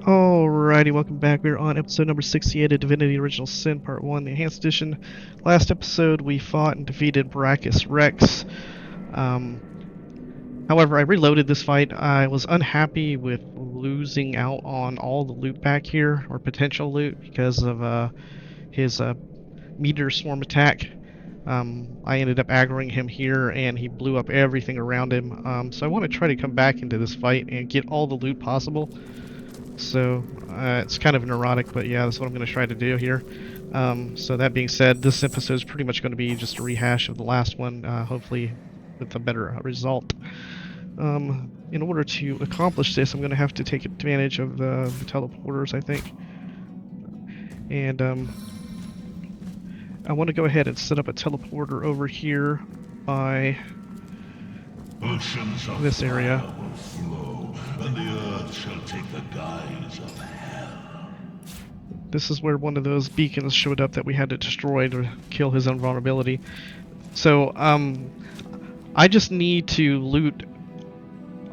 Alrighty, welcome back. We're on episode number 68 of Divinity Original Sin, Part 1, the Enhanced Edition. Last episode, we fought and defeated Braccus Rex. However, I reloaded this fight. I was unhappy with losing out on all the loot back here, or potential loot, because of his meteor swarm attack. I ended up aggroing him here, and he blew up everything around him. So I want to try to come back into this fight and get all the loot possible. So it's kind of neurotic, but yeah, that's what I'm going to try to do here. So that being said, this episode is pretty much going to be just a rehash of the last one, hopefully with a better result. In order to accomplish this, I'm going to have to take advantage of the teleporters, I think. And I want to go ahead and set up a teleporter over here by this area. And the earth shall take the guise of hell. This is where one of those beacons showed up that we had to destroy to kill his invulnerability. So, I just need to loot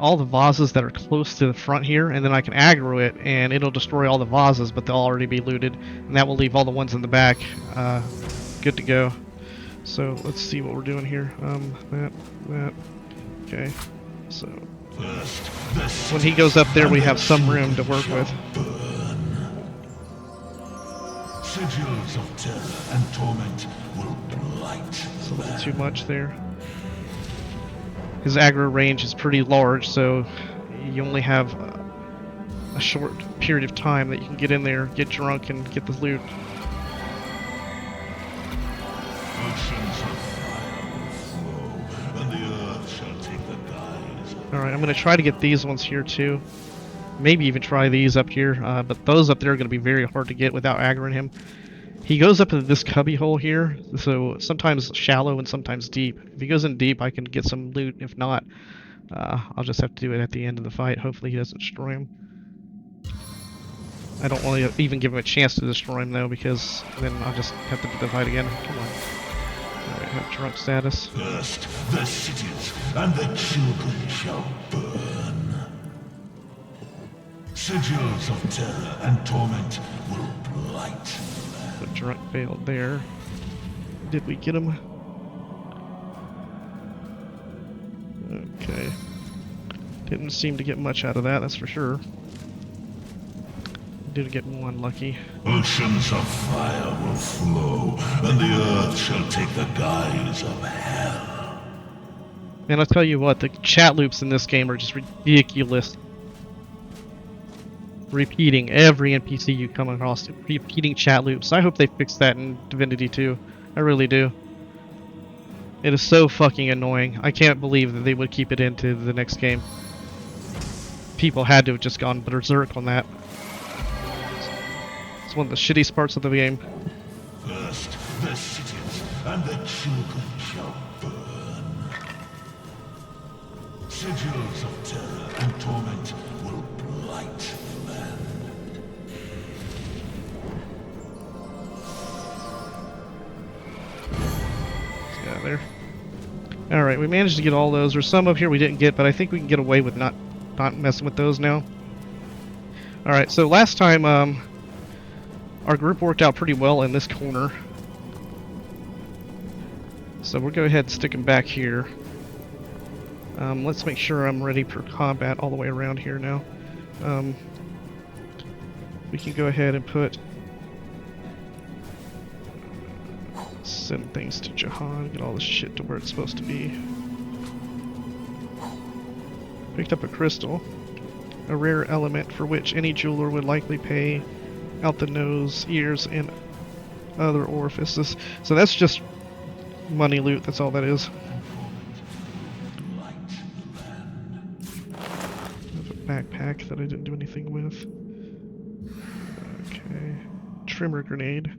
all the vases that are close to the front here, and then I can aggro it, and it'll destroy all the vases, but they'll already be looted, and that will leave all the ones in the back good to go. So, let's see what we're doing here. That. Okay. So... when he goes up there, we have some room to work with. Sigils of terror and torment will blight. It's a little too much there. His aggro range is pretty large, so you only have a short period of time that you can get in there, get drunk, and get the loot. Alright, I'm going to try to get these ones here too. Maybe even try these up here, but those up there are going to be very hard to get without aggroing him. He goes up into this cubby hole here, so sometimes shallow and sometimes deep. If he goes in deep, I can get some loot. If not, I'll just have to do it at the end of the fight. Hopefully he doesn't destroy him. I don't want to even give him a chance to destroy him though, because then I'll just have to do the fight again. Come on. Alright, have drunk status. First, the cities and the children shall burn. Sigils of terror and torment will blight the land. The drunk failed there. Did we get him? Okay. Didn't seem to get much out of that, that's for sure. Did get one lucky. Oceans of fire will flow, and the earth shall take the guise of hell. And I'll tell you what, the chat loops in this game are just ridiculous. Repeating every NPC you come across, repeating chat loops. I hope they fix that in Divinity 2. I really do. It is so fucking annoying. I can't believe that they would keep it into the next game. People had to have just gone berserk on that. It's one of the shittiest parts of the game. First, the cities and the children shall burn. Sigils of terror and torment will blight the land. Yeah, there. Alright, we managed to get all those. There's some up here we didn't get, but I think we can get away with not messing with those now. Alright, so last time, our group worked out pretty well in this corner. So we'll go ahead and stick him back here. Let's make sure I'm ready for combat all the way around here now. We can go ahead and send things to Jahan, get all this shit to where it's supposed to be. Picked up a crystal, a rare element for which any jeweler would likely pay out the nose, ears, and other orifices. So that's just money loot, that's all that is. Have a backpack that I didn't do anything with. Okay. Trimmer grenade.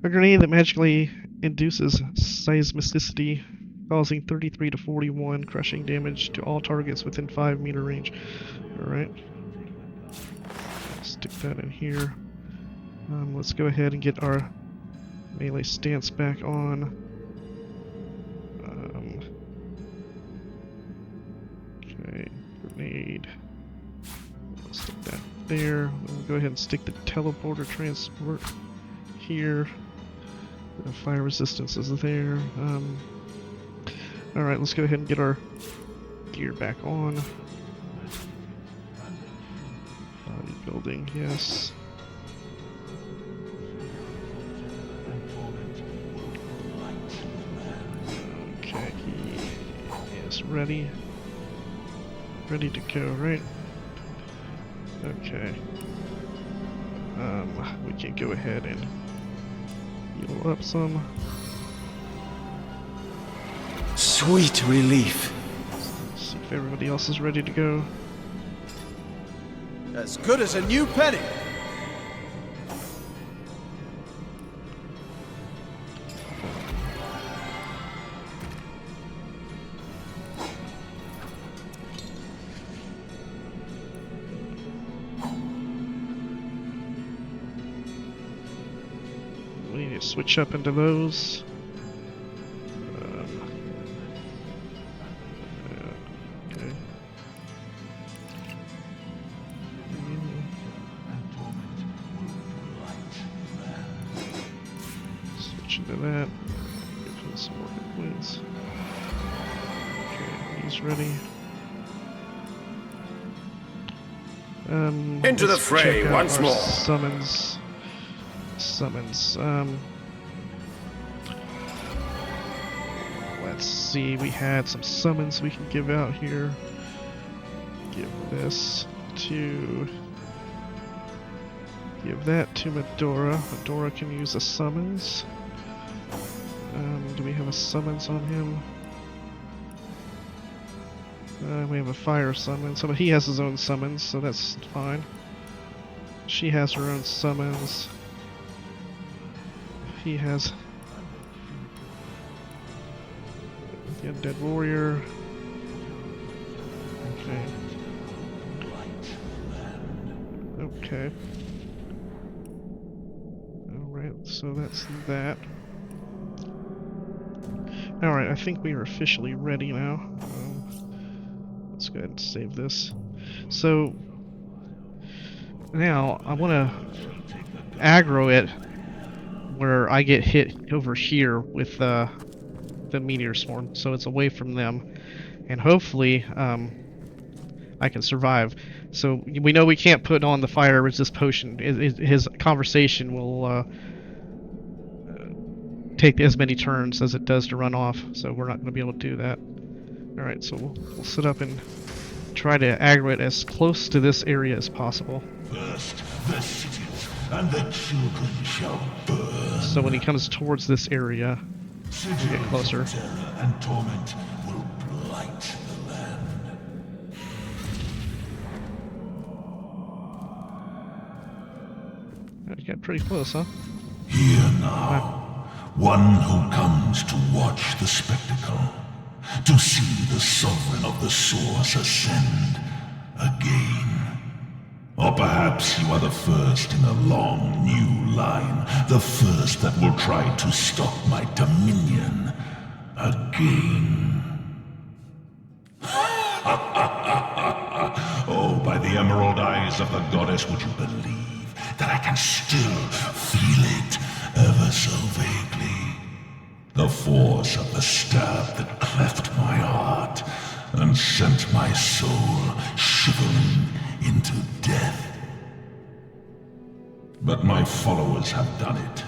A grenade that magically induces seismicity, causing 33 to 41 crushing damage to all targets within 5-meter range. Alright. Stick that in here. Let's go ahead and get our melee stance back on. Okay, grenade. Let's stick that there. We'll go ahead and stick the teleporter transport here. The fire resistance is there. Alright, let's go ahead and get our gear back on. Bodybuilding, yes. Okay, he is ready. Ready to go, right? Okay. We can go ahead and heal up some. Sweet relief. See if everybody else is ready to go. As good as a new penny. We need to switch up into those. Okay. Switch into that. Give him some more hit points. Okay, he's ready. Into the Let's fray check out once our more. Summons. Let's see, we had some summons we can give out here. Give that to Medora. Medora can use a summons. Do we have a summons on him? We have a fire summon. So he has his own summons, so that's fine. She has her own summons. He has the Undead Warrior. Okay. Okay. Alright, so that's that. Alright, I think we are officially ready now. Let's go ahead and save this. So, now I want to aggro it where I get hit over here with the meteor swarm, so it's away from them, and hopefully I can survive. So we know we can't put on the fire resist potion. His conversation will take as many turns as it does to run off, so we're not going to be able to do that. Alright, so we'll sit up and try to aggro it as close to this area as possible. First, the cities and the children shall burn. So when he comes towards this area, we'll get closer. Terror and torment will blight the land. You got pretty close, huh? Here now, one who comes to watch the spectacle, to see the sovereign of the source ascend again. Or perhaps you are the first in a long new line, the first that will try to stop my dominion again. Oh, by the emerald eyes of the goddess, would you believe that I can still feel it ever so vaguely? The force of the stab that cleft my heart and sent my soul shivering into death. But my followers have done it.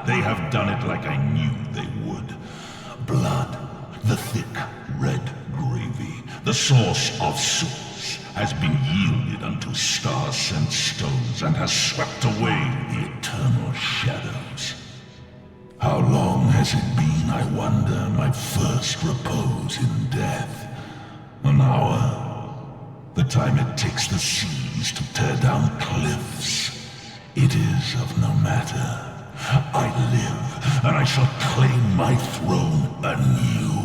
They have done it like I knew they would. Blood, the thick red gravy, the source of souls, has been yielded unto star-sent stones and has swept away the eternal shadows. How long has it been, I wonder, my first repose in death? An hour? The time it takes the seas to tear down cliffs. It is of no matter. I live, and I shall claim my throne anew.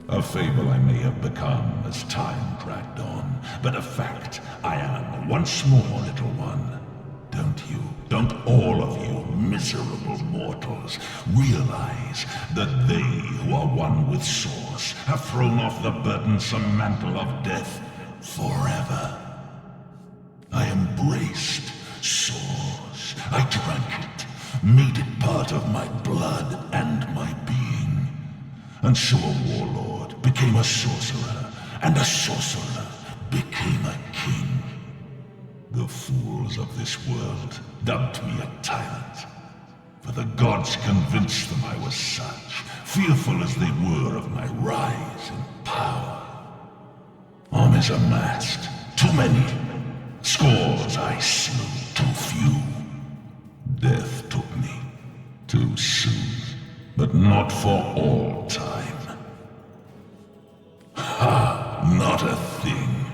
A fable I may have become as time dragged on, but a fact I am once more, little one. Don't you, don't all of you miserable mortals realize that they who are one with Source have thrown off the burdensome mantle of death forever? embraced source. I drank it, made it part of my blood and my being. And so a warlord became a sorcerer, and a sorcerer became a king. The fools of this world dubbed me a tyrant, for the gods convinced them I was such, fearful as they were of my rise in power. Armies amassed, too many. Scores I slew, too few. Death took me, too soon, but not for all time. Ha! Not a thing.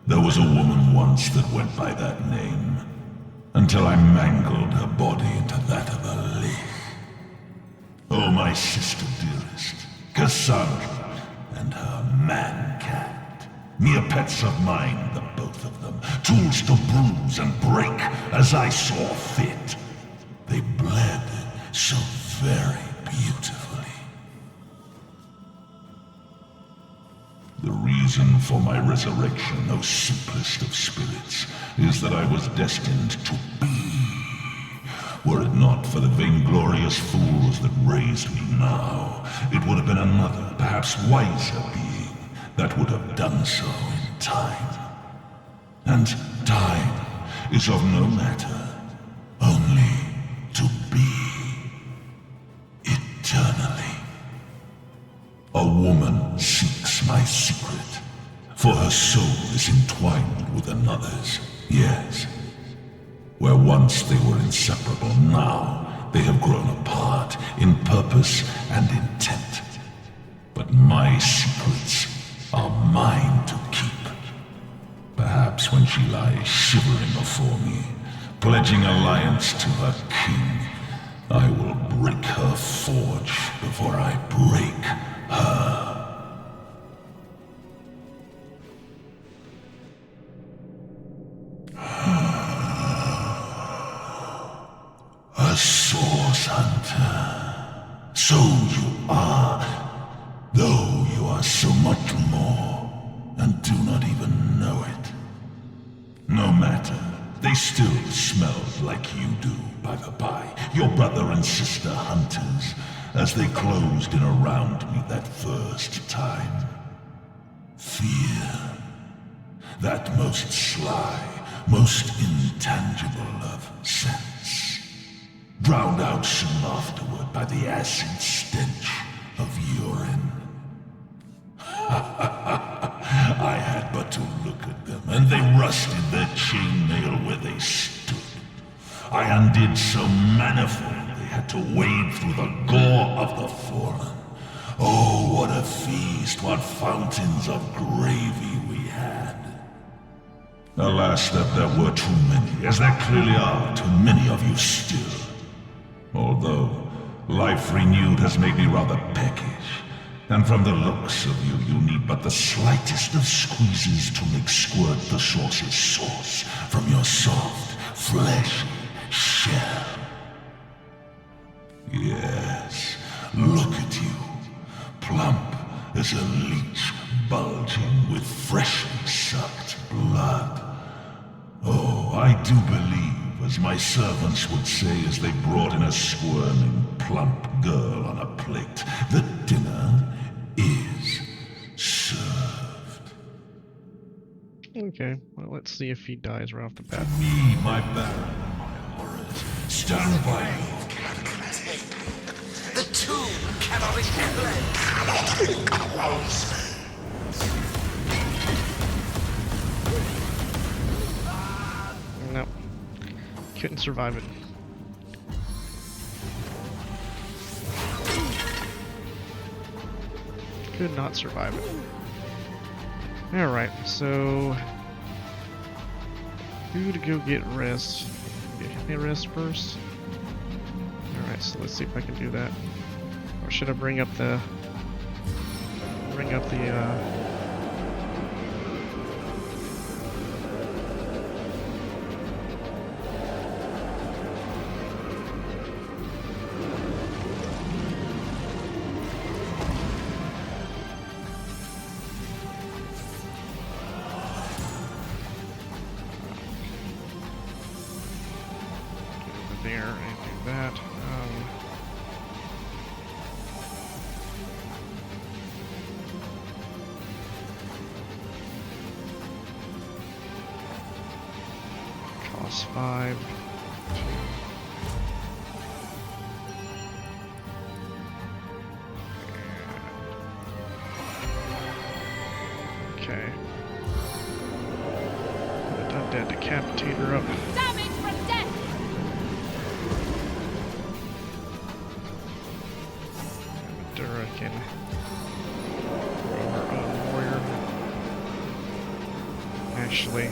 There was a woman once that went by that name, until I mangled her body into that of a leaf. Oh, my sister dearest, Cassandra, and her man-cat. Mere pets of mine, the both of them. Tools to bruise and break as I saw fit. They bled so very beautifully. The reason for my resurrection, O simplest of spirits, is that I was destined to be. Were it not for the vainglorious fools that raised me now, it would have been another, perhaps wiser being that would have done so in time. And time is of no matter, only to be eternally. A woman seeks my secret, for her soul is entwined with another's, yes. Where once they were inseparable, now they have grown apart in purpose and intent. But my secrets are mine to keep. Perhaps when she lies shivering before me, pledging alliance to her king, I will break her forge before I break her. A source hunter. So you are, though you are so much more, and do not even know it. No matter, they still smelled like you do, by the by, your brother and sister hunters, as they closed in around me that first time. Fear. That most sly, most intangible of sense. Drowned out soon afterward by the acid stench of urine. I had but to look at them, and they rusted their chainmail where they stood. I undid so manifold they had to wade through the gore of the fallen. Oh, what a feast, what fountains of gravy we had. Alas, that there were too many, as there clearly are too many of you still. Although life renewed has made me rather peckish, and from the looks of you, you need but the slightest of squeezes to make squirt the sauce's sauce from your soft, fleshy shell. Yes, look at you, plump as a leech bulging with freshly sucked blood. Oh, I do believe, as my servants would say as they brought in a squirming, plump girl on a plate, that dinner is served. Okay, well, let's see if he dies right off the bat. Me, my baron, and my horrors, stand by me. The tomb cannot explain. No. Couldn't survive it. Could not survive it. Alright, so... who to go get rest? Get me rest first? Alright, so let's see if I can do that. Or should I bring up the... there and do that. Cost 5. Okay. Undead Decapitator up. Damage from death! Dura can throw her own warrior. Actually,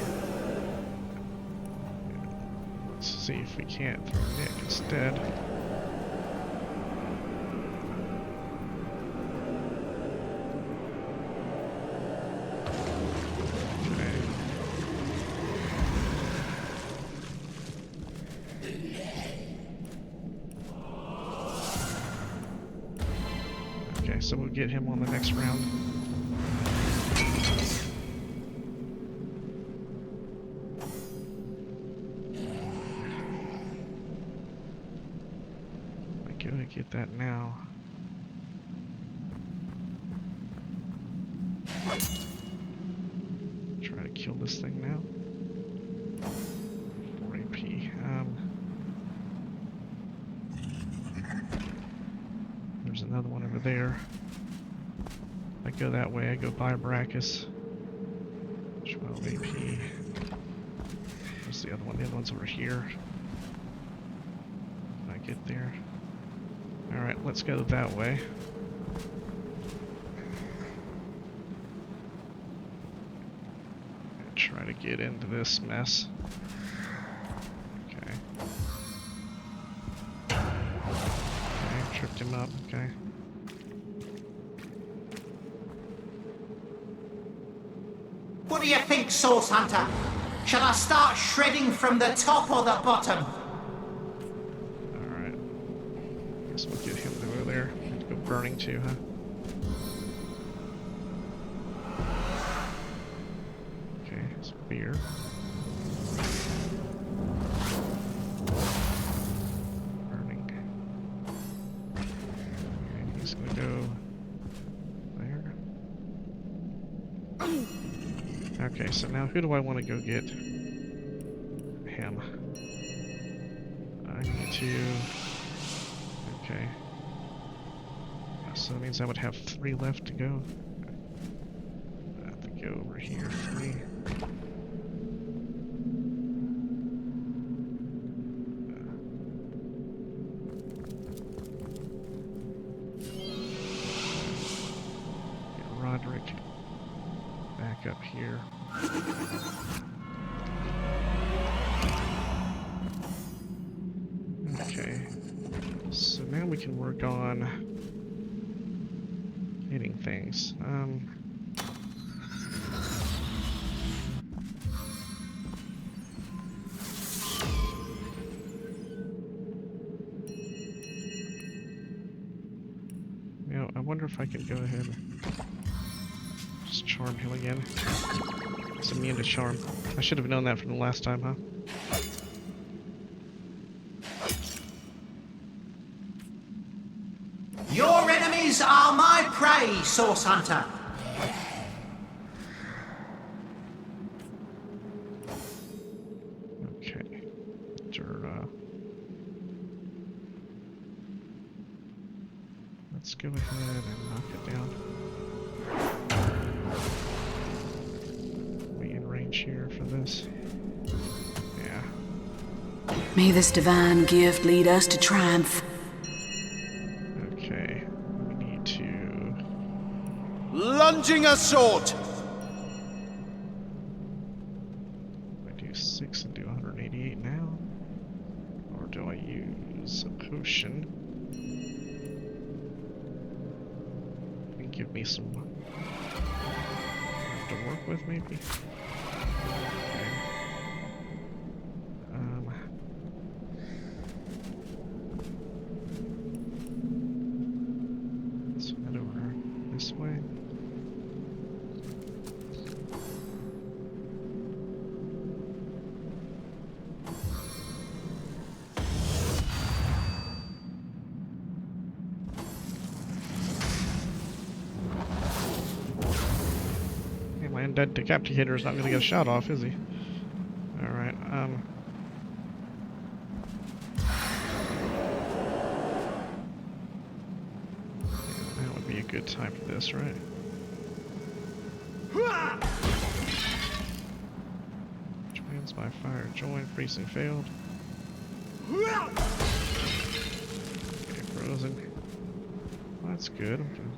let's see if we can't throw Nick instead. Okay, so we'll get him on the next round. I gotta get that now. Try to kill this thing now. 4 AP. There's another one over there. I go that way, I go by Braccus. 12 AP. Where's the other one? The other one's over here. When I get there. Alright, let's go that way. And try to get into this mess. Okay. Okay, tripped him up, okay. What do you think, Source Hunter? Shall I start shredding from the top or the bottom? Alright. Guess we'll get him to go there. Have to go burning too, huh? Okay, some beer. Burning. And he's gonna go there. Okay, so now who do I want to go get? Him. I need to... Okay. So that means I would have 3 left to go. I have to go over here. 3. Get Roderick back up here. Okay, so now we can work on hitting things. You know, I wonder if I can go ahead and just charm him again. It's immune to charm. I should have known that from the last time, huh? Your enemies are my prey, Source Hunter. Okay. Dura. Let's go ahead and knock it down. We in range here for this. Yeah. May this divine gift lead us to triumph. Okay. We need to... Lunging assault! I do 6 and do 188 now? Or do I use a potion? And give me some to work with, maybe? Okay. Let's head over this way. Undead Decapitator is not going to get a shot off, is he? Alright, that would be a good time for this, right? Joins by fire. Join. Freezing failed. Okay, frozen. Well, that's good. I'm gonna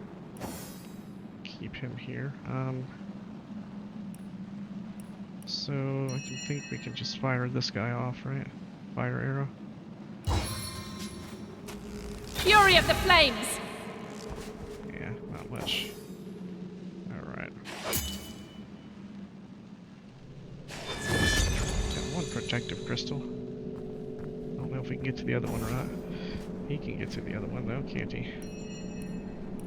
keep him here. So I can think we can just fire this guy off, right? Fire arrow. Fury of the flames! Yeah, not much. Alright. Got one protective crystal. I don't know if we can get to the other one or not. He can get to the other one though, can't he?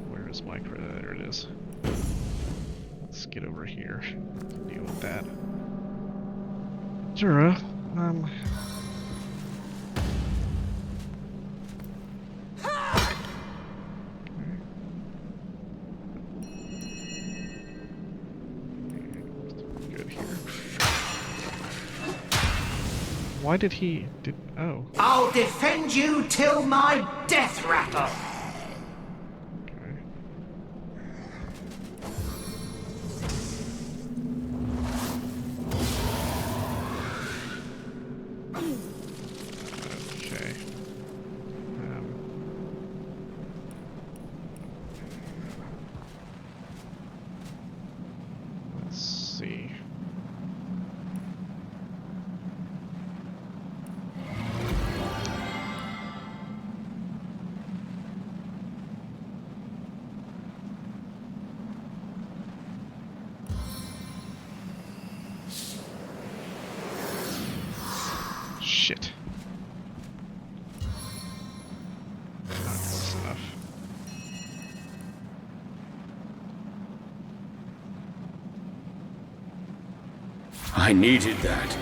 Where is my there it is. Let's get over here. Deal with that. Jura, good here. Why did he oh. I'll defend you till my death rattle. Okay. Okay. Let's see. Shit. Not close enough. I needed that.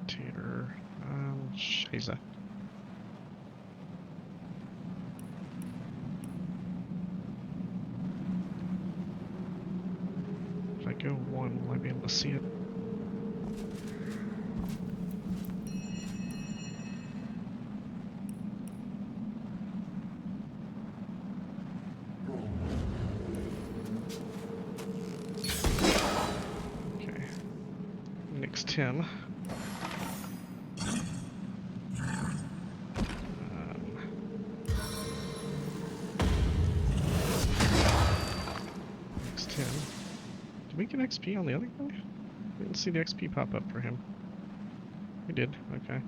Rotator. Scheiße. If I go one, will I be able to see it? Okay. Next him. Next him. Did we get XP on the other guy? Didn't see the XP pop up for him. We did, okay.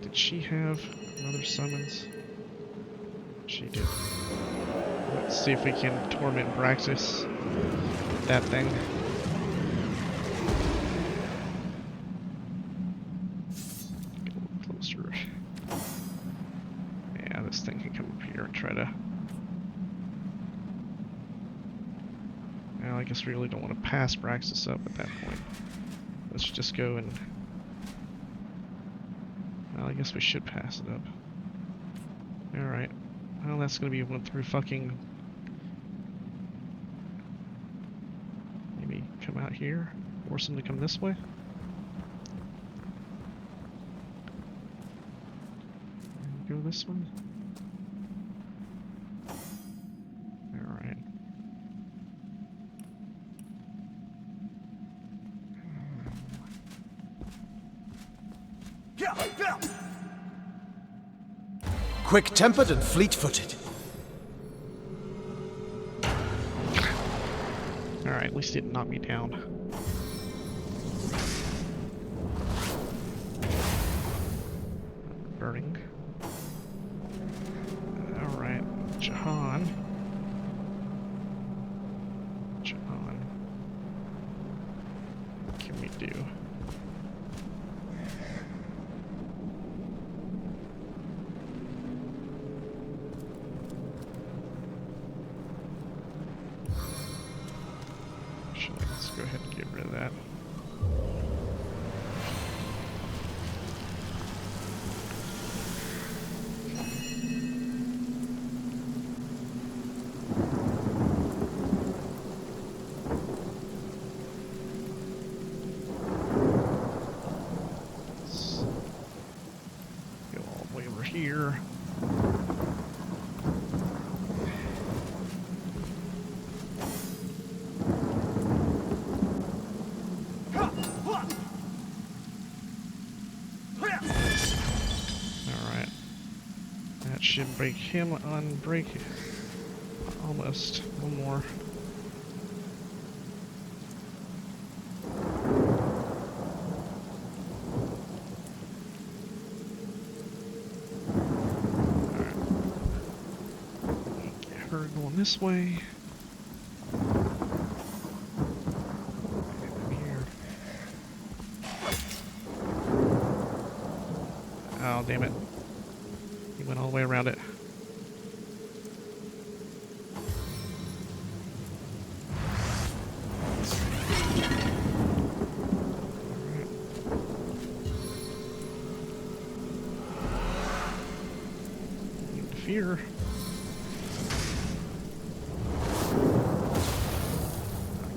Did she have another summons? She did. Let's see if we can torment Braccus with that thing. Get a little closer. Yeah, this thing can come up here and try to... Well, I guess we really don't want to pass Braccus up at that point. Let's just go and... Well, I guess we should pass it up. Alright. Well, that's gonna be one through fucking... Maybe come out here? Force him to come this way? Go this way? Alright. Quick-tempered and fleet-footed. Alright, at least it didn't knock me down. Burning. Alright, Jahan. Jahan. What can we do? Actually, let's go ahead and get rid of that. Let's go all the way over here. Alright. That should break him unbreak. Almost. One more. Alright. Get her going this way. Oh, damn it. He went all the way around it. Interfere.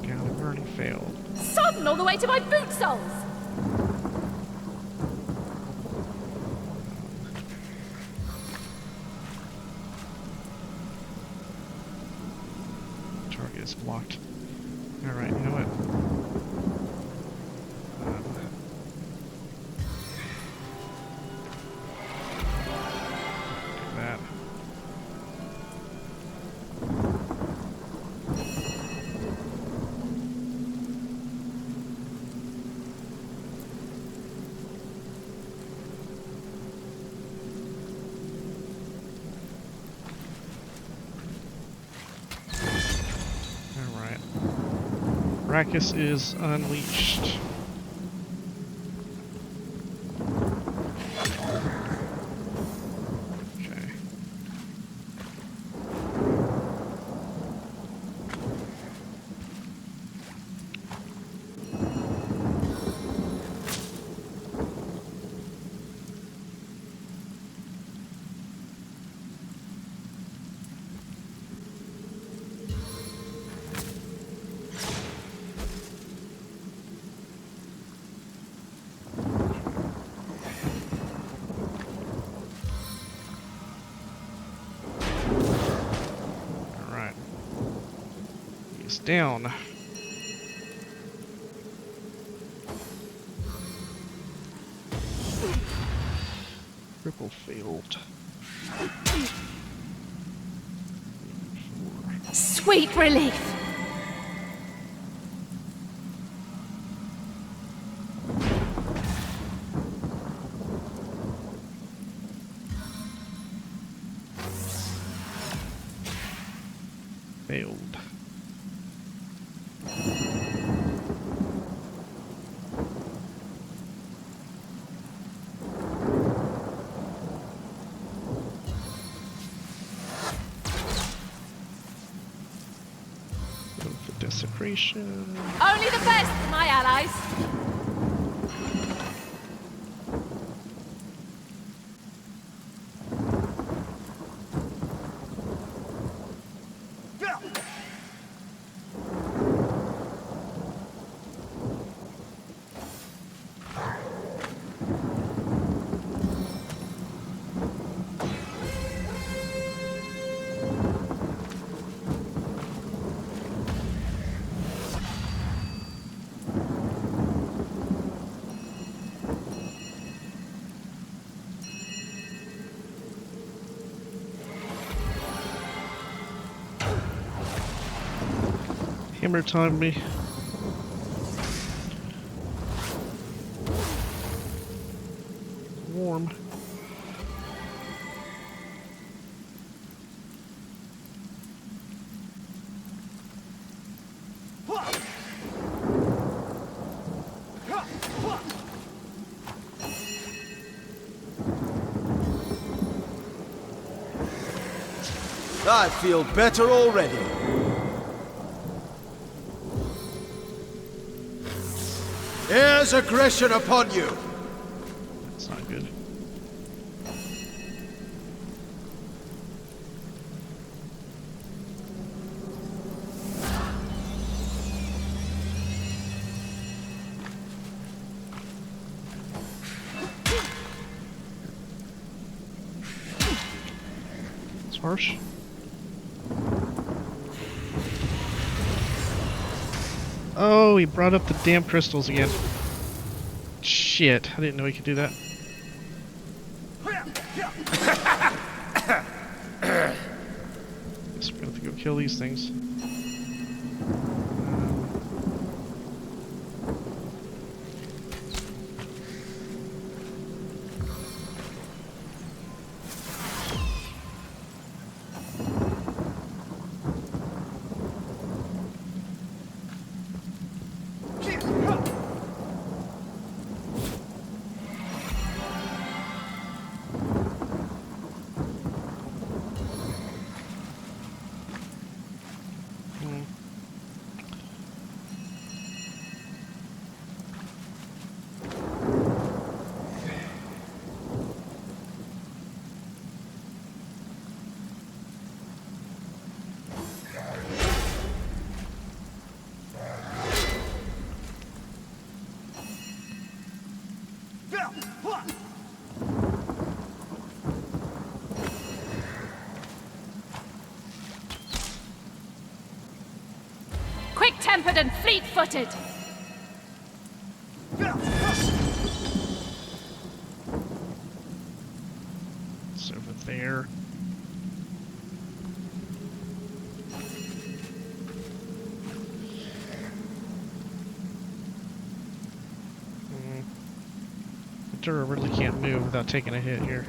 Got it, burning failed. Sodden all the way to my boot soles! Target is blocked. Alright, you know what? Do that. Alright. Braccus is unleashed. Okay. Alright. He's down. Triple failed. Sweet relief! Failed. Go for desecration. Only the best for my allies! Hammer time me. Warm. I feel better already. Here's aggression upon you. That's not good. It's harsh. Oh, he brought up the damn crystals again. Shit, I didn't know he could do that. Guess we're gonna have to go kill these things. Quick-tempered and fleet-footed. It's over there. Ventura really can't move without taking a hit here.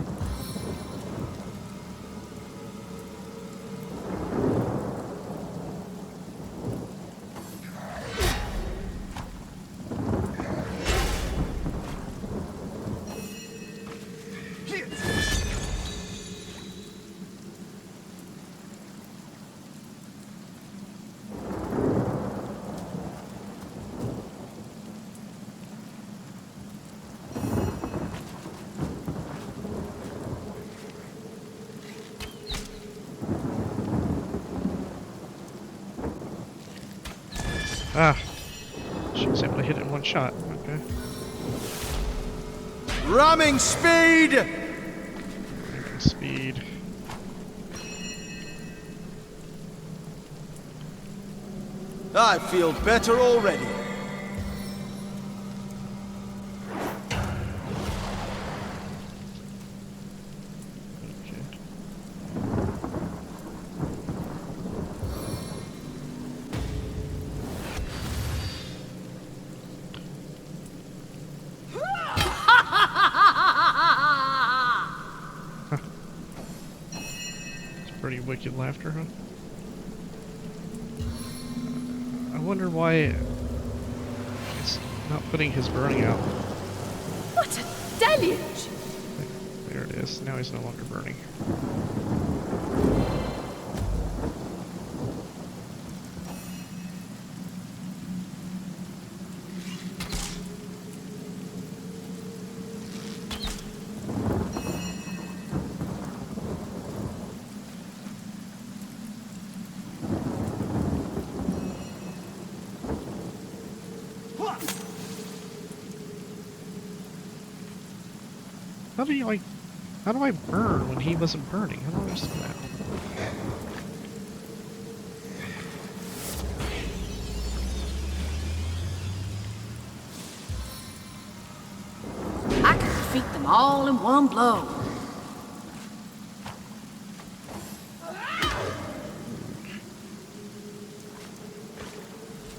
Ah, she was able to hit it in one shot. Okay. Ramming speed! Moving speed. I feel better already. Okay. It's pretty wicked laughter, huh? I wonder why it's not putting his burning out. What a deluge! There it is. Now he's no longer burning. How do I burn when he wasn't burning? I don't understand that. I could defeat them all in one blow.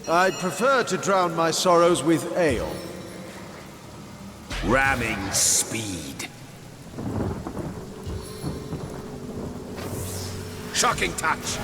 I'd prefer to drown my sorrows with ale. Ramming speed. Shocking touch.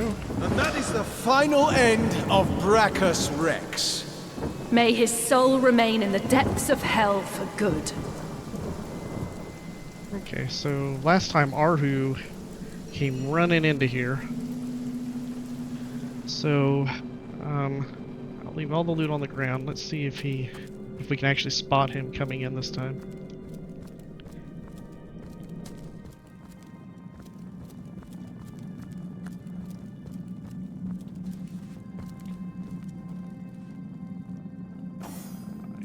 go. And that is the final end of Braccus Rex. May his soul remain in the depths of hell for good. Okay, so last time Arhu came running into here. So, I'll leave all the loot on the ground. Let's see if we can actually spot him coming in this time.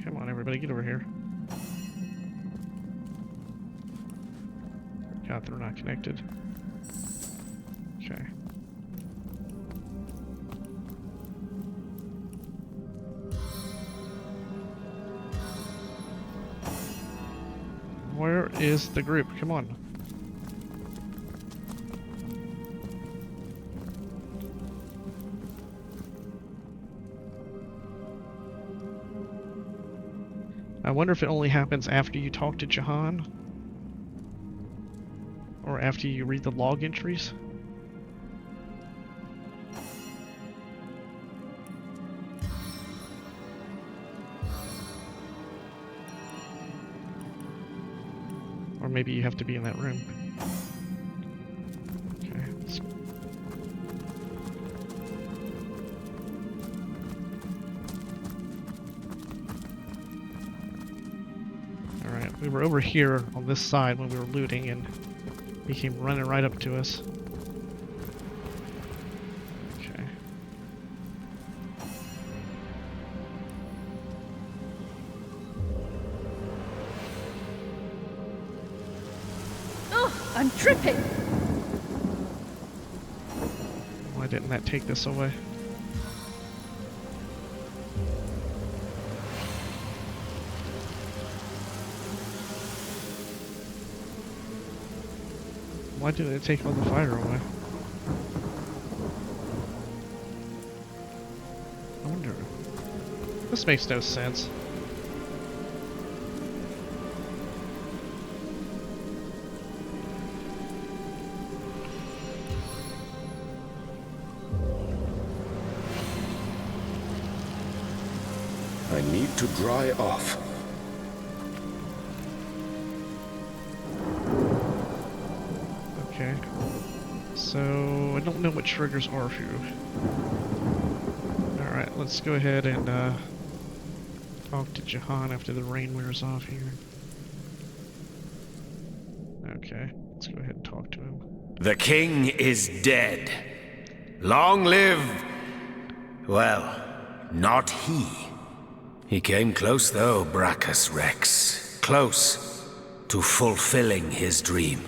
Come on, everybody, get over here. God, they're not connected. Okay. Where is the group? Come on. I wonder if it only happens after you talk to Jahan? Or after you read the log entries? Or maybe you have to be in that room. Okay. Alright, we were over here on this side when we were looting, and he came running right up to us. Okay. Ugh, I'm tripping! Why didn't that take this away? Why didn't it take all the fire away? I wonder. This makes no sense. I need to dry off. Okay. So, I don't know what triggers are who. Alright, let's go ahead and talk to Jahan after the rain wears off here. Okay, let's go ahead and talk to him. The king is dead. Long live... well, not he. He came close though, Braccus Rex. Close to fulfilling his dream.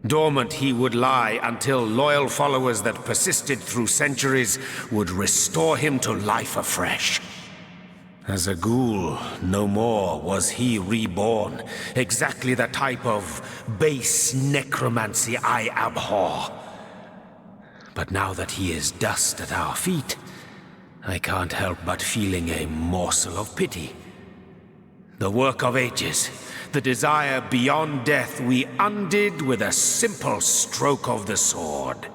Dormant he would lie until loyal followers that persisted through centuries would restore him to life afresh. As a ghoul, no more was he reborn, exactly the type of base necromancy I abhor. But now that he is dust at our feet, I can't help but feeling a morsel of pity. The work of ages, the desire beyond death, we undid with a simple stroke of the sword.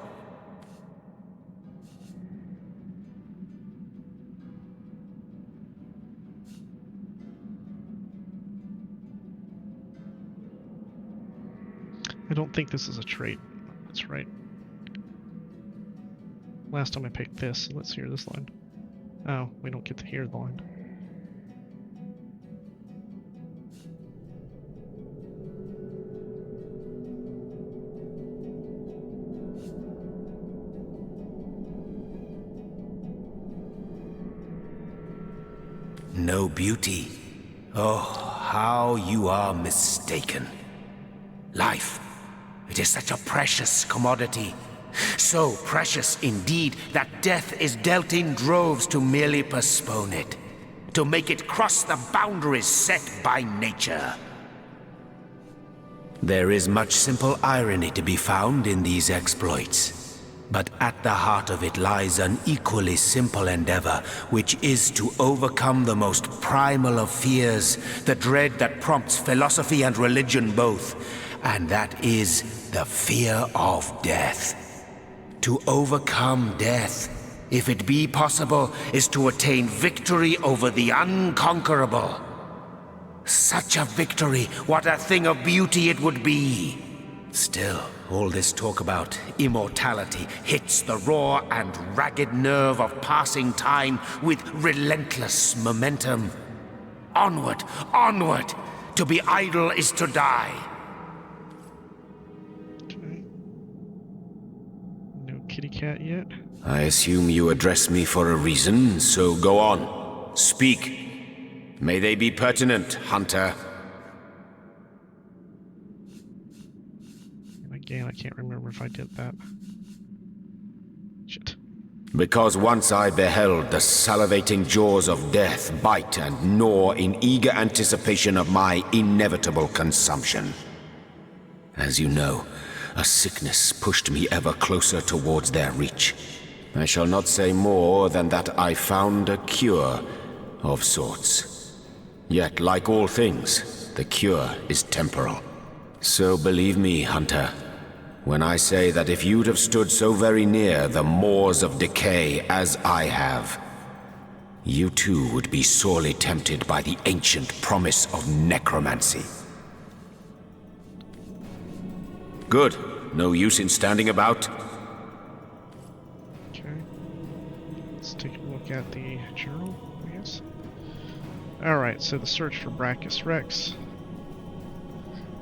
I don't think this is a trait. That's right. Last time I picked this, let's hear this line. Oh, we don't get to hear the line. No beauty. Oh, how you are mistaken. Life, it is such a precious commodity. So precious indeed that death is dealt in droves to merely postpone it, to make it cross the boundaries set by nature. There is much simple irony to be found in these exploits. But at the heart of it lies an equally simple endeavor, which is to overcome the most primal of fears, the dread that prompts philosophy and religion both, and that is the fear of death. to overcome death, if it be possible, is to attain victory over the unconquerable. Such a victory, what a thing of beauty it would be! Still, all this talk about immortality hits the raw and ragged nerve of passing time with relentless momentum. Onward, onward! To be idle is to die. Okay. No kitty cat yet. I assume you address me for a reason, so go on. Speak. May they be pertinent, Hunter. And again, I can't remember if I did that. Shit. Because once I beheld the salivating jaws of death bite and gnaw in eager anticipation of my inevitable consumption. As you know, a sickness pushed me ever closer towards their reach. I shall not say more than that I found a cure of sorts. Yet, like all things, the cure is temporal. So believe me, Hunter, when I say that if you'd have stood so very near the moors of decay as I have, you too would be sorely tempted by the ancient promise of necromancy. Good. No use in standing about. Okay. Let's take a look at the journal, I guess. Alright, so the search for Braccus Rex.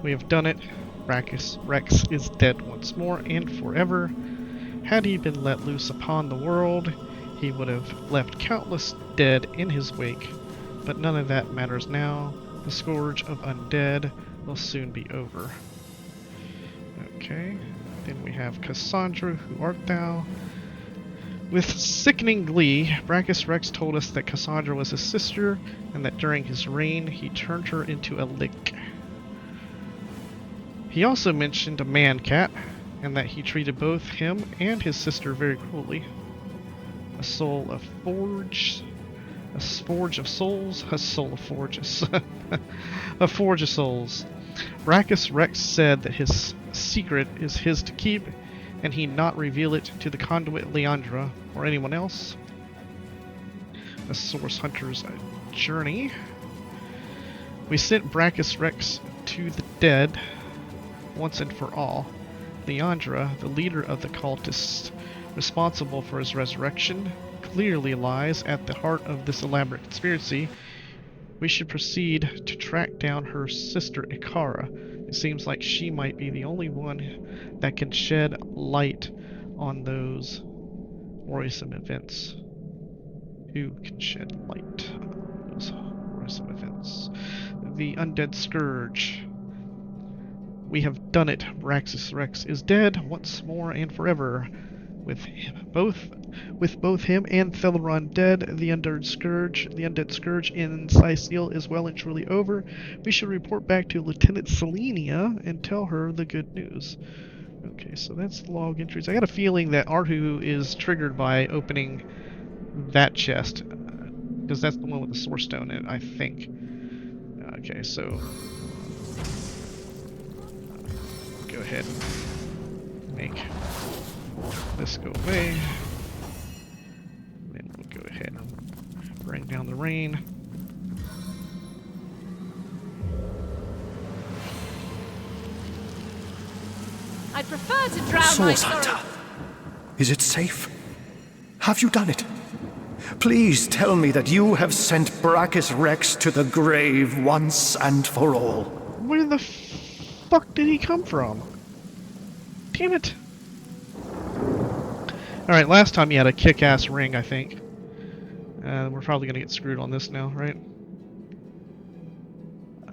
We have done it. Braccus Rex is dead once more and forever. Had he been let loose upon the world, he would have left countless dead in his wake. But none of that matters now. The scourge of undead will soon be over. Okay, then we have Cassandra, who art thou? With sickening glee, Braccus Rex told us that Cassandra was his sister, and that during his reign he turned her into a lick. He also mentioned a man-cat, and that he treated both him and his sister very cruelly. A soul of forge... A forge of souls? A soul of forges. A forge of souls. Braccus Rex said that his secret is his to keep, and he not reveal it to the conduit Leandra or anyone else. A source hunter's journey. We sent Braccus Rex to the dead once and for all. Leandra, the leader of the cultists responsible for his resurrection, clearly lies at the heart of this elaborate conspiracy. We should proceed to track down her sister Ikara. It seems like she might be the only one that can shed light on those worrisome events. Who can shed light on those worrisome events? The Undead Scourge. We have done it. Braccus Rex is dead once more and forever. With both him and Theleron dead, the Undead Scourge in Sicil is well and truly over. We should report back to Lieutenant Selenia and tell her the good news. Okay, so that's the log entries. I got a feeling that Arhu is triggered by opening that chest, because that's the one with the source stone in it, I think. Okay, so go ahead and make this go away. Then we'll go ahead and bring down the rain. I prefer to drown my Source Hunter, sorrows. is it safe? Have you done it? Please tell me that you have sent Braccus Rex to the grave once and for all. Where the fuck did he come from? Damn it. Alright, last time he had a kick-ass ring, I think. We're probably gonna get screwed on this now, right?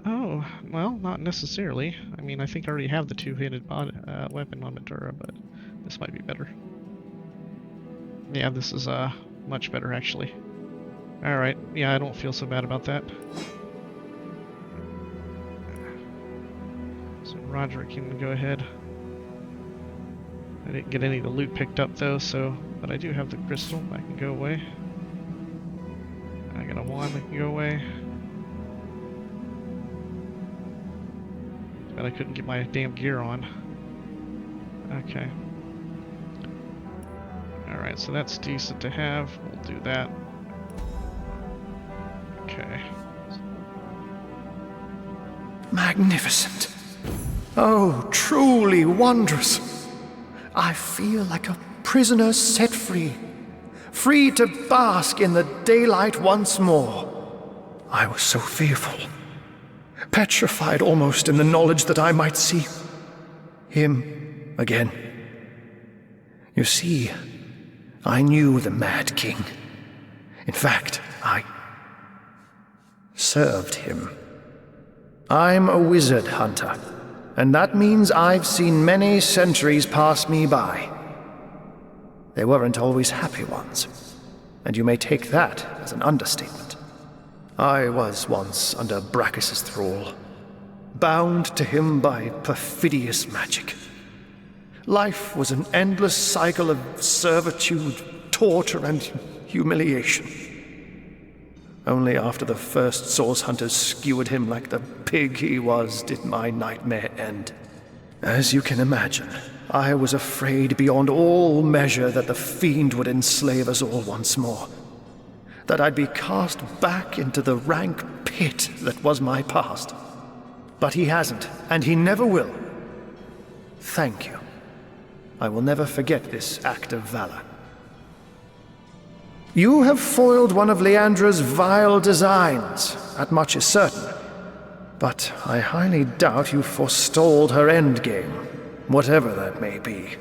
Oh, well, not necessarily. I mean, I think I already have the two-handed weapon on Madura, but this might be better. Yeah, this is much better, actually. Alright, yeah, I don't feel so bad about that. So Roderick can go ahead. I didn't get any of the loot picked up though, but I do have the crystal that can go away. I got a wand that can go away. But I couldn't get my damn gear on. Okay. Alright, so that's decent to have. We'll do that. Okay. Magnificent. Oh, truly wondrous. I feel like a prisoner set free. Free to bask in the daylight once more. I was so fearful. Petrified almost in the knowledge that I might see him again. You see, I knew the Mad King. In fact, I served him. I'm a wizard hunter, and that means I've seen many centuries pass me by. They weren't always happy ones, and you may take that as an understatement. I was once under Braccus's thrall, bound to him by perfidious magic. Life was an endless cycle of servitude, torture, and humiliation. Only after the first source hunters skewered him like the pig he was did my nightmare end. As you can imagine, I was afraid beyond all measure that the fiend would enslave us all once more. That I'd be cast back into the rank pit that was my past. But he hasn't, and he never will. Thank you. I will never forget this act of valor. You have foiled one of Leandra's vile designs, that much is certain. But I highly doubt you forestalled her endgame, whatever that may be.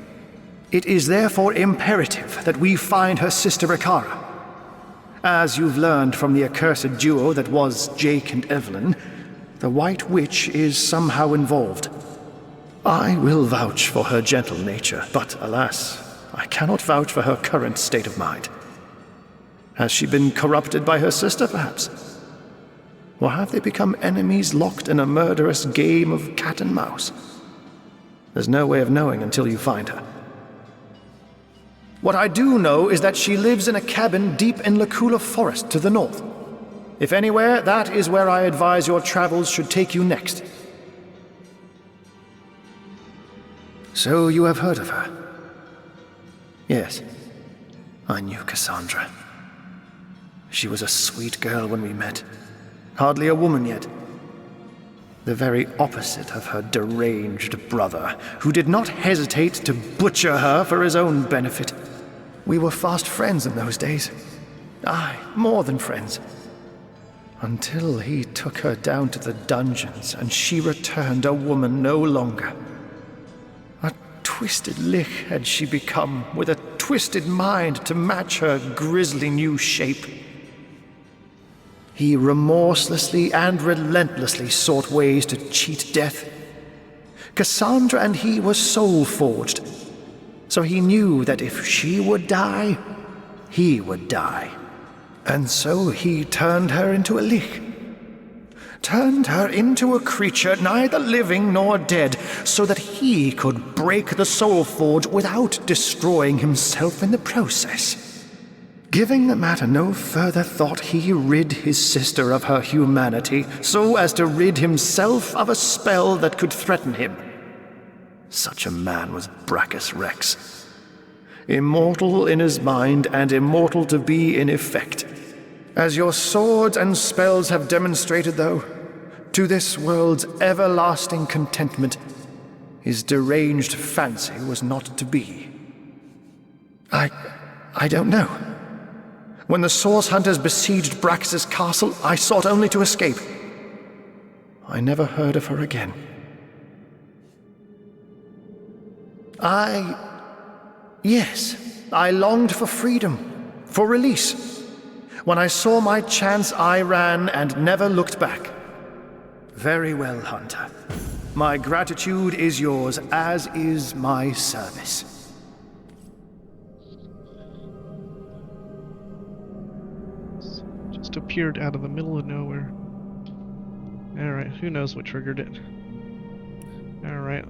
It is therefore imperative that we find her sister Ikara. As you've learned from the accursed duo that was Jake and Evelyn, the White Witch is somehow involved. I will vouch for her gentle nature, but alas, I cannot vouch for her current state of mind. Has she been corrupted by her sister, perhaps? Or have they become enemies locked in a murderous game of cat and mouse? There's no way of knowing until you find her. What I do know is that she lives in a cabin deep in Lacula Forest to the north. If anywhere, that is where I advise your travels should take you next. So you have heard of her? Yes, I knew Cassandra. She was a sweet girl when we met. Hardly a woman yet. The very opposite of her deranged brother, who did not hesitate to butcher her for his own benefit. We were fast friends in those days. Aye, more than friends. Until he took her down to the dungeons and she returned a woman no longer. A twisted lich had she become, with a twisted mind to match her grisly new shape. He remorselessly and relentlessly sought ways to cheat death. Cassandra and he were soul-forged, so he knew that if she would die, he would die. And so he turned her into a lich. Turned her into a creature neither living nor dead, so that he could break the soul forge without destroying himself in the process. Giving the matter no further thought, he rid his sister of her humanity, so as to rid himself of a spell that could threaten him. Such a man was Braccus Rex. Immortal in his mind and immortal to be in effect. As your swords and spells have demonstrated, though, to this world's everlasting contentment, his deranged fancy was not to be. I don't know. When the Source Hunters besieged Braccus's castle, I sought only to escape. I never heard of her again. Yes, I longed for freedom, for release. When I saw my chance, I ran and never looked back. Very well, Hunter. My gratitude is yours, as is my service. Just appeared out of the middle of nowhere. Alright, who knows what triggered it. Alright.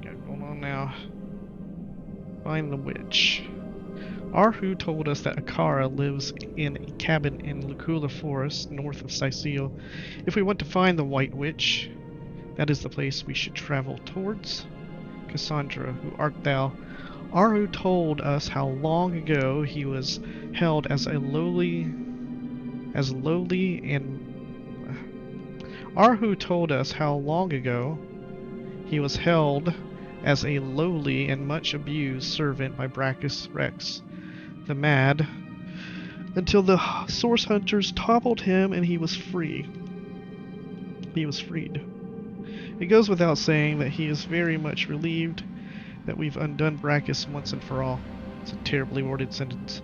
Got going on now. Find the witch. Arhu told us that Ikara lives in a cabin in Lacula Forest, north of Sicil. If we want to find the White Witch, that is the place we should travel towards. Cassandra, who art thou? Aru told us how long ago he was held as lowly and Arhu told us how long ago he was held as a lowly and much abused servant by Braccus Rex, the Mad, until the Source Hunters toppled him and he was free. He was freed. It goes without saying that he is very much relieved that we've undone Braccus once and for all. It's a terribly worded sentence.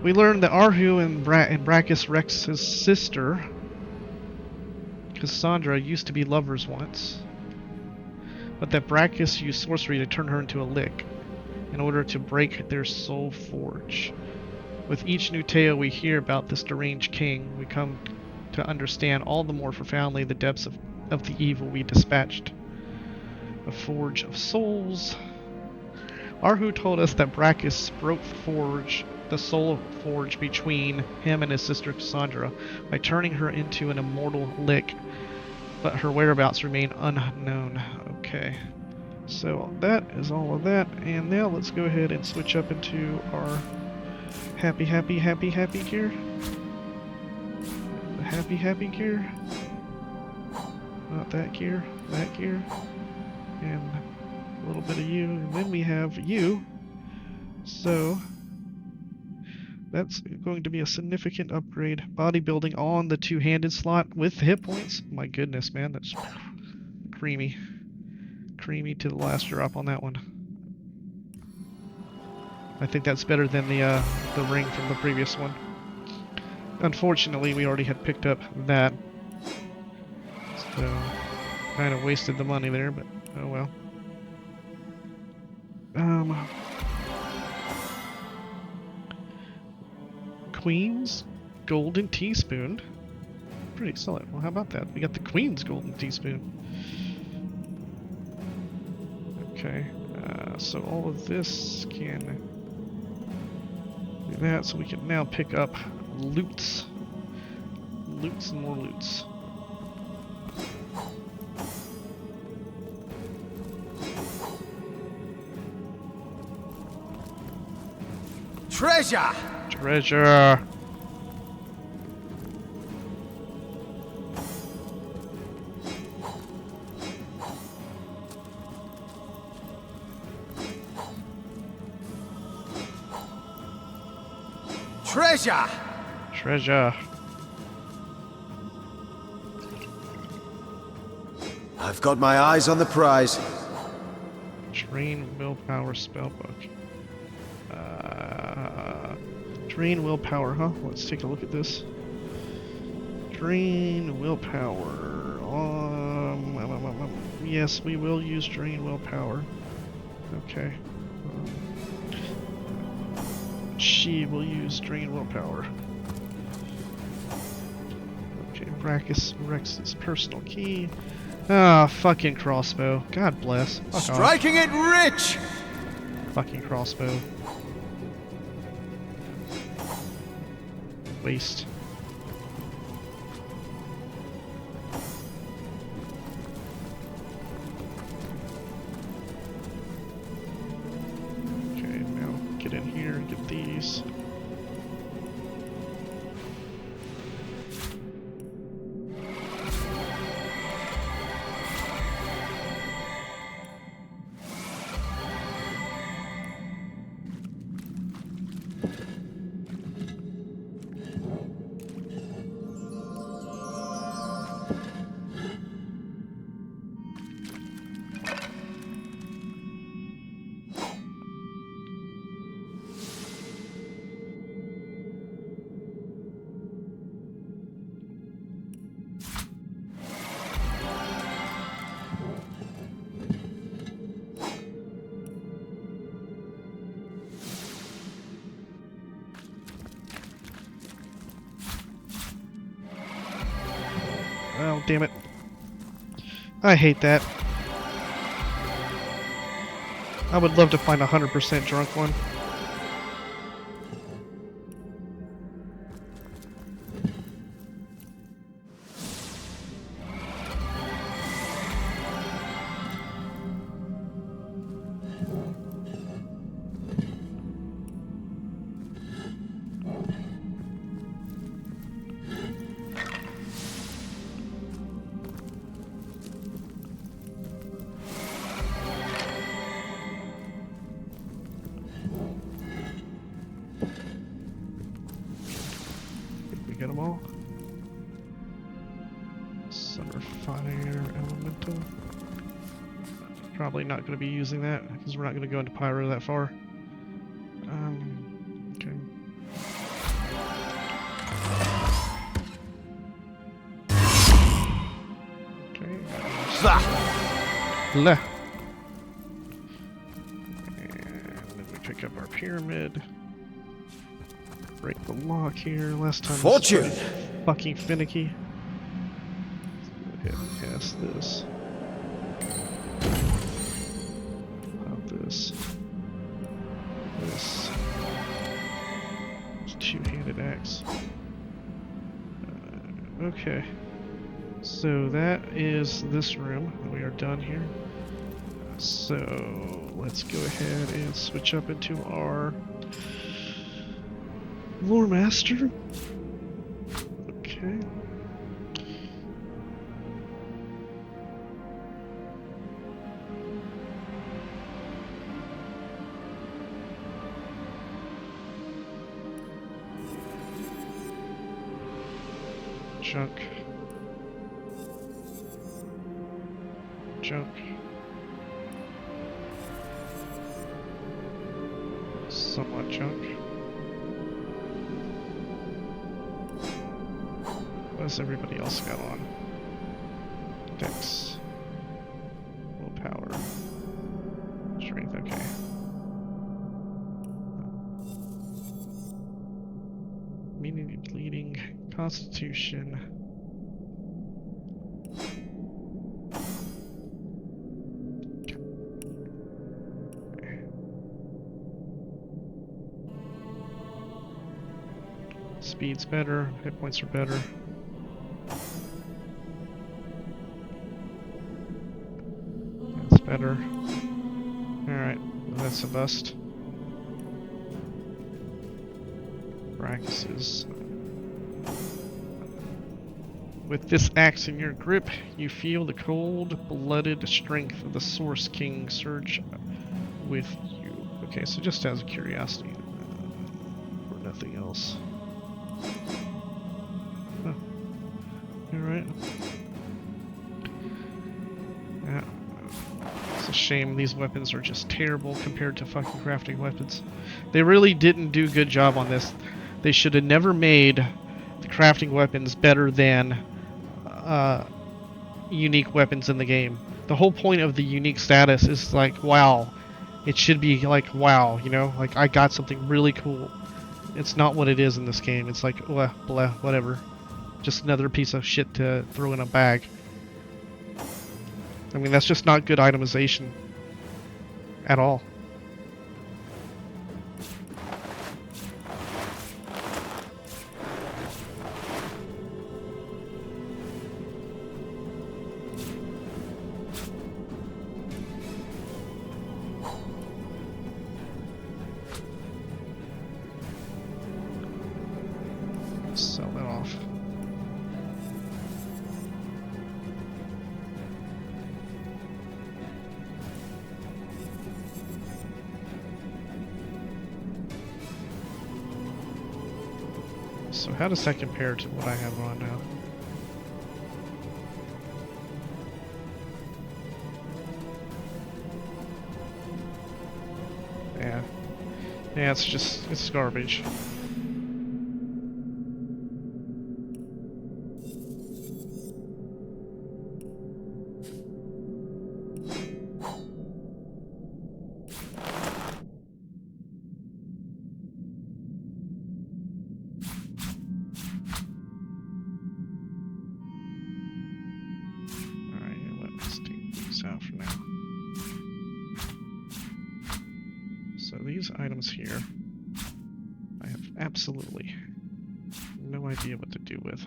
We learned that Arhu and Braccus Rex's sister, Cassandra, used to be lovers once, but that Braccus used sorcery to turn her into a lick in order to break their soul forge. With each new tale we hear about this deranged king, we come to understand all the more profoundly the depths of the evil we dispatched. A forge of souls. Arhu told us that Braccus broke the soul forge between him and his sister Cassandra by turning her into an immortal lick, but her whereabouts remain unknown. Okay, so that is all of that, and now let's go ahead and switch up into our happy gear. The happy gear. Not that gear, and a little bit of you, and then we have you. So that's going to be a significant upgrade. Bodybuilding on the two-handed slot with hit points. My goodness, man, that's creamy. Creamy to the last drop on that one. I think that's better than the ring from the previous one. Unfortunately, we already had picked up that. So, kind of wasted the money there, but oh well. Queen's Golden Teaspoon. Pretty solid. Well, how about that? We got the Queen's Golden Teaspoon. Okay, so all of this can do that, so we can now pick up loots. Loots and more loots. Treasure! Treasure! Treasure! Treasure. I've got my eyes on the prize. Drain willpower spellbook. Drain willpower, huh? Let's take a look at this. Drain willpower. Yes, we will use drain willpower. Okay. She will use drain willpower. Okay, Braccus Rex's personal key. Ah, fucking crossbow. God bless. Fuck Striking off. it rich! Fucking crossbow. Waste. Okay, now get in here and get these. Oh, damn it. I hate that. I would love to find a 100% drunk one. Fire elemental. Probably not going to be using that because we're not going to go into pyro that far. Okay. Bleh. And then we pick up our pyramid. Break the lock here. Last time Fortune! this was fucking finicky. Let's go ahead and cast this. Pop this. This. It's two-handed axe. Okay. So that is this room. We are done here. So let's go ahead and switch up into our Lore Master. Okay. Junk. Junk. Somewhat junk. What does everybody else got on? Dex. Willpower. Strength, okay. Immunity, bleeding, constitution. Speed's better, hit points are better. That's better. Alright, that's a bust. Braccus is. With this axe in your grip, you feel the cold-blooded strength of the Source King surge with you. Okay, so just as a curiosity, or nothing else. Huh. Alright. Yeah. It's a shame these weapons are just terrible compared to fucking crafting weapons. They really didn't do a good job on this. They should have never made the crafting weapons better than unique weapons in the game. The whole point of the unique status is like, wow. It should be like, wow, you know? Like, I got something really cool. It's not what it is in this game. It's like, blah, blah, whatever. Just another piece of shit to throw in a bag. I mean, that's just not good itemization at all. Sell that off. So how does that compare to what I have on now? Yeah. Yeah, it's garbage. Out for now. So these items here, I have absolutely no idea what to do with.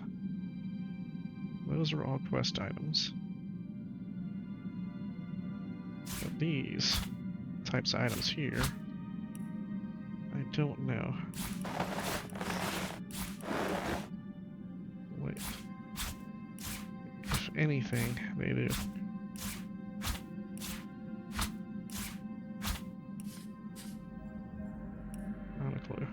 Those are all quest items. But these types of items here, I don't know. Wait. If anything, they do. Not a clue.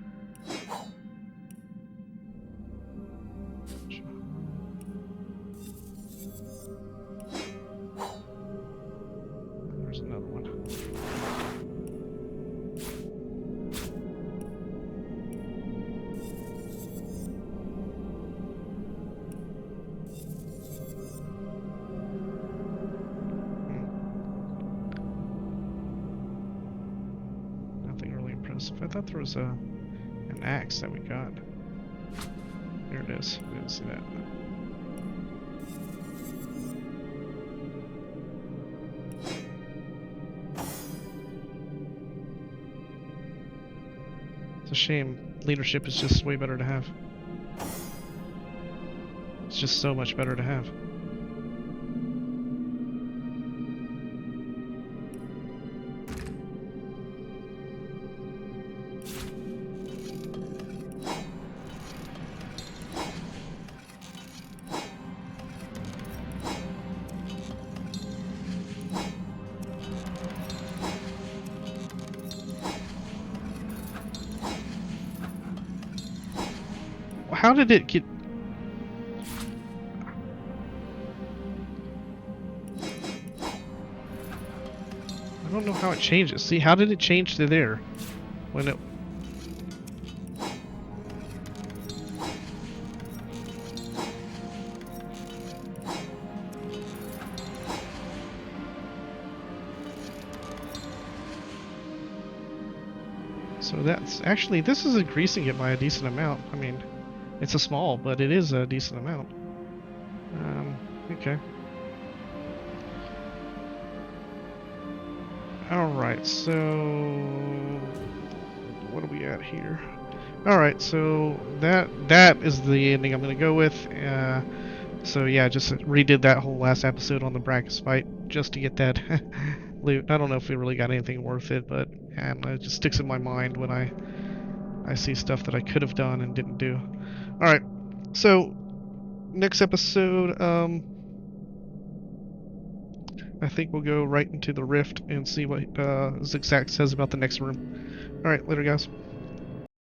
was. I thought there was an axe that we got. There it is. I didn't see that. It's a shame. Leadership is just way better to have. It's just so much better to have. How did it get... I don't know how it changes. See, how did it change to there? When it... So that's... Actually, this is increasing it by a decent amount. I mean, it's a small, but it is a decent amount. Okay. Alright, so... What are we at here? Alright, so that is the ending I'm going to go with. So yeah, just redid that whole last episode on the Braccus fight just to get that loot. I don't know if we really got anything worth it, but it just sticks in my mind when I see stuff that I could have done and didn't do. Alright, so next episode, I think we'll go right into the rift and see what Zigzag says about the next room. Alright, later guys.